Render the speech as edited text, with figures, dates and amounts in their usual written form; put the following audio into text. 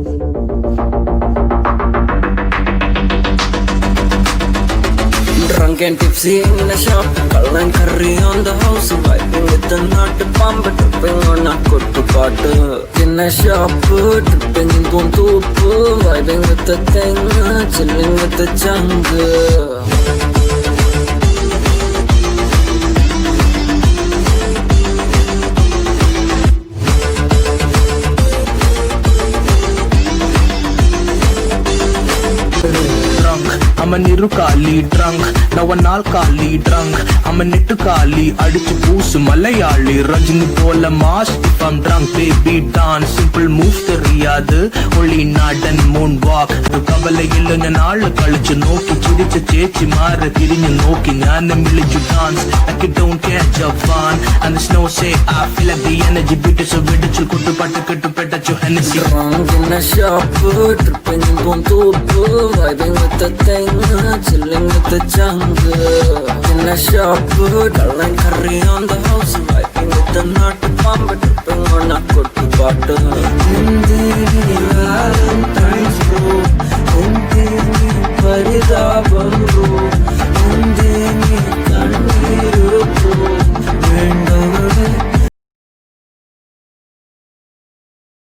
Drunk and tipsy in the shop, call and curry on the house, vibing with the nut pump, tripping on a good pot. In a shop, tripping in Puntup, vibing with the thing, chilling with the jungle. I'm a Nirukali drunk, now an alkali drunk. I'm a Nitukali, Adichu Poos, Malayali, Rajini Pola Mash. If I'm drunk, baby, dance, simple moves the Riyadh, only nod and moonwalk. The Kabala Yilun and all the culture, no Kichiricha Chechi Mara, Kirin and Noki, and the village dance, like it don't catch up fun. And the snow say, I feel like the energy, beauty, so we did you go to Pataka to Petachu Hennessy. Drunk in a shop, tripping in Puntup, vibing with the thing. Chilling with the jungle. In a shop, call and curry on the house, vibing with the nut pump, tripping on a good pot. Hindi Valentine's bro, Hindi Paridabam bro.